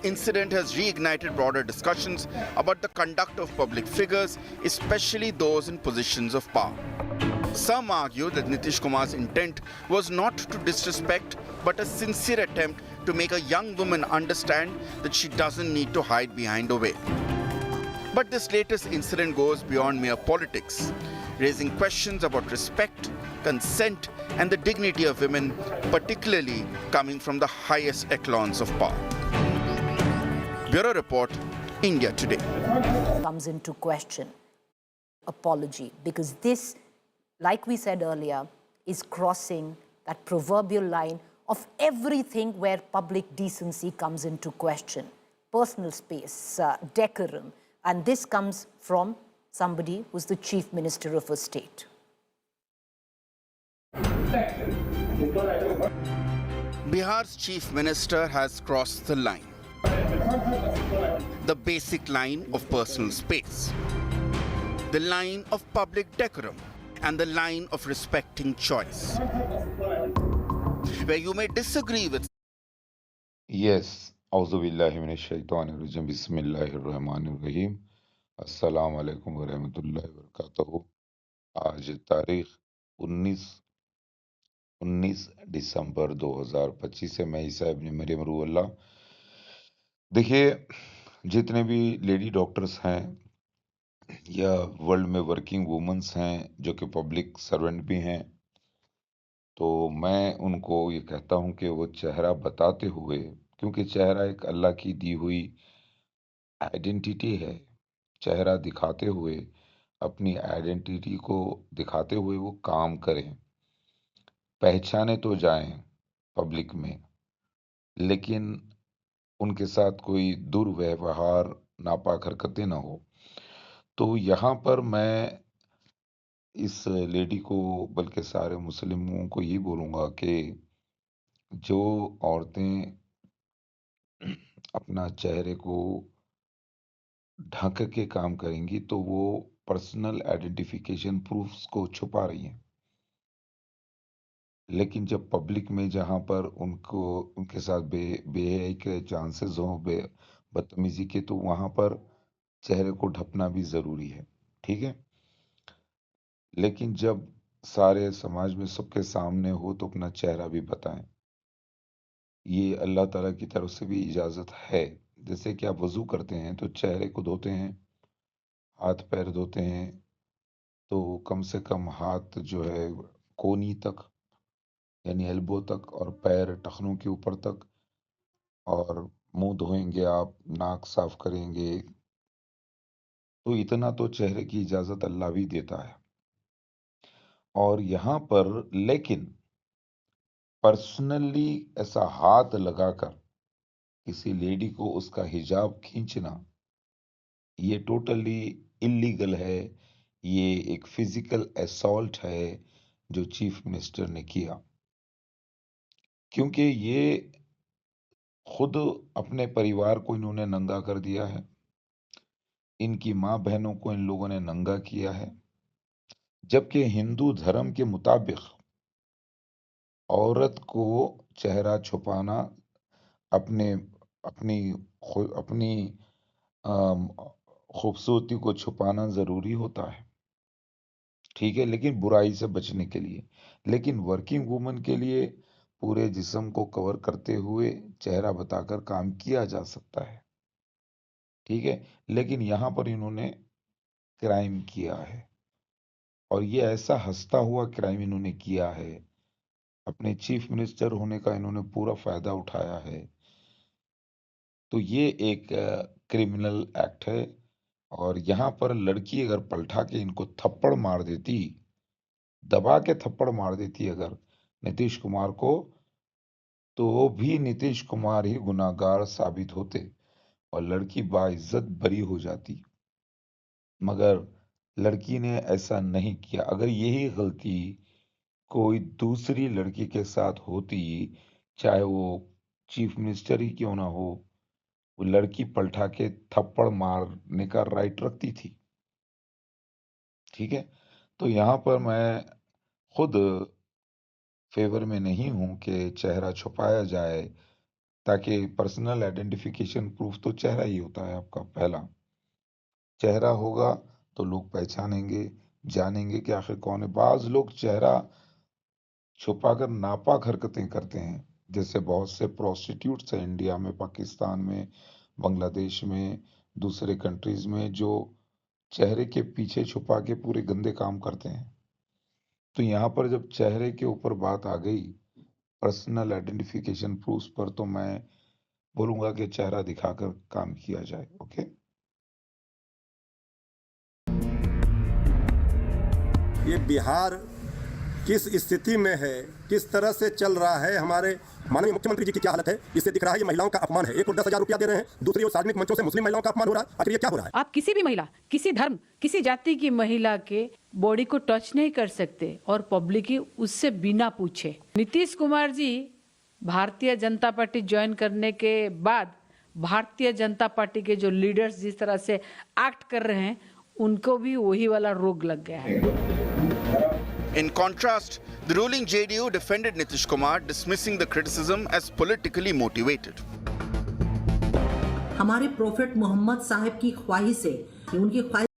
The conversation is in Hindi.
incident has reignited broader discussions about the conduct of public figures, especially those in positions of power. Some argue that Nitish Kumar's intent was not to disrespect but a sincere attempt to make a young woman understand that she doesn't need to hide behind a veil. But this latest incident goes beyond mere politics, raising questions about respect, consent, and the dignity of women, particularly coming from the highest echelons of power. Bureau Report, India Today. Comes into question. Apology, because this, like we said earlier, is crossing that proverbial line of everything where public decency comes into question. Personal space, decorum, and this comes from somebody who's the Chief Minister of a state. Bihar's Chief Minister has crossed the line. The basic line of personal space, the line of public decorum, and the line of respecting choice. Where you may disagree with. Yes, Auzubillahiminash-shaytanir-rajim, Bismillahir-Rahmanir-Rahim. अस्सलाम वालेकुम व रहमतुल्लाहि व बरकातहू। आज तारीख 19 दिसंबर 2025 से मैं ईसा इब्न मरियम रूहुल्लाह। देखिए, जितने भी लेडी डॉक्टर्स हैं या वर्ल्ड में वर्किंग वुमेन्स हैं जो कि पब्लिक सर्वेंट भी हैं, तो मैं उनको ये कहता हूँ कि वो चेहरा बताते हुए, क्योंकि चेहरा एक अल्लाह की दी हुई आइडेंटिटी है, चेहरा दिखाते हुए, अपनी आइडेंटिटी को दिखाते हुए वो काम करें, पहचाने तो जाएं पब्लिक में, लेकिन उनके साथ कोई दुर्व्यवहार, नापाक हरकतें ना हो। तो यहाँ पर मैं इस लेडी को, बल्कि सारे मुस्लिमों को यही बोलूँगा कि जो औरतें अपना चेहरे को ढक के काम करेंगी तो वो पर्सनल आइडेंटिफिकेशन प्रूफ्स को छुपा रही हैं। लेकिन जब पब्लिक में जहाँ पर उनको उनके साथ बेहयाई के चांसेस हों, बदतमीजी के, तो वहाँ पर चेहरे को ढकना भी ज़रूरी है, ठीक है। लेकिन जब सारे समाज में सबके सामने हो तो अपना चेहरा भी बताएं। ये अल्लाह ताला की तरफ से भी इजाज़त है। जैसे कि आप वज़ू करते हैं तो चेहरे को धोते हैं, हाथ पैर धोते हैं, तो कम से कम हाथ जो है कोहनी तक, यानी एल्बो तक, और पैर टखनों के ऊपर तक, और मुंह धोएंगे आप, नाक साफ करेंगे, तो इतना तो चेहरे की इजाज़त अल्लाह भी देता है। और यहाँ पर लेकिन पर्सनली ऐसा हाथ लगाकर किसी लेडी को उसका हिजाब खींचना, ये टोटली इलीगल है। ये एक फिजिकल असॉल्ट है जो चीफ मिनिस्टर ने किया, क्योंकि ये खुद अपने परिवार को इन्होंने नंगा कर दिया है, इनकी माँ बहनों को इन लोगों ने नंगा किया है। जबकि हिंदू धर्म के मुताबिक औरत को चेहरा छुपाना, अपने अपनी अपनी अम, खूबसूरती को छुपाना ज़रूरी होता है, ठीक है, लेकिन बुराई से बचने के लिए। लेकिन वर्किंग वुमन के लिए पूरे जिस्म को कवर करते हुए चेहरा बताकर काम किया जा सकता है, ठीक है। लेकिन यहाँ पर इन्होंने क्राइम किया है, और ये ऐसा हंसता हुआ क्राइम इन्होंने किया है। अपने चीफ मिनिस्टर होने का इन्होंने पूरा फायदा उठाया है। तो ये एक क्रिमिनल एक्ट है। और यहाँ पर लड़की अगर पलटा के इनको थप्पड़ मार देती, दबा के थप्पड़ मार देती अगर नीतीश कुमार को, तो भी नीतीश कुमार ही गुनाहगार साबित होते और लड़की बाइज्जत बरी हो जाती। मगर लड़की ने ऐसा नहीं किया। अगर यही गलती कोई दूसरी लड़की के साथ होती, चाहे वो चीफ मिनिस्टर ही क्यों ना हो, वो लड़की पलटा के थप्पड़ मारने का राइट रखती थी, ठीक है। तो यहाँ पर मैं खुद फेवर में नहीं हूं कि चेहरा छुपाया जाए ताकि पर्सनल आइडेंटिफिकेशन प्रूफ तो चेहरा ही होता है आपका पहला। चेहरा होगा तो लोग पहचानेंगे, जानेंगे कि आखिर कौन है। बाज़ लोग चेहरा छुपाकर नापाक हरकतें करते हैं, जैसे बहुत से प्रोस्टिट्यूट्स हैं इंडिया में, पाकिस्तान में, बांग्लादेश में, दूसरे कंट्रीज़ में, जो चेहरे के पीछे छुपा के पूरे गंदे काम करते हैं। तो यहाँ पर जब चेहरे के ऊपर बात आ गई, पर्सनल आइडेंटिफिकेशन प्रूफ्स पर, तो मैं बोलूँगा कि चेहरा दिखाकर काम किया जाए। ओके? ये बिहार किस स्थिति में है, किस तरह से चल रहा है, हमारे माननीय मुख्यमंत्री जी की क्या हालत है, इससे दिख रहा है ये महिलाओं का अपमान है। एक और 10,000 रुपया दे रहे हैं, दूसरी ओर सार्वजनिक मंचों से मुस्लिम महिलाओं का अपमान हो रहा है। आखिर ये क्या हो रहा है? आप किसी भी महिला, किसी धर्म, किसी जाति की महिला के बॉडी को टच नहीं कर सकते और पब्लिक उससे बिना पूछे। नीतीश कुमार जी भारतीय जनता पार्टी ज्वाइन करने के बाद भारतीय जनता पार्टी के जो लीडर्स जिस तरह से एक्ट कर रहे हैं, उनको भी वही वाला रोग लग गया है। In contrast, the ruling JDU defended Nitish Kumar, dismissing the criticism as politically motivated. हमारे प्रोफेट मोहम्मद साहब की ख्वाहिश है कि उनकी ख्वाहिश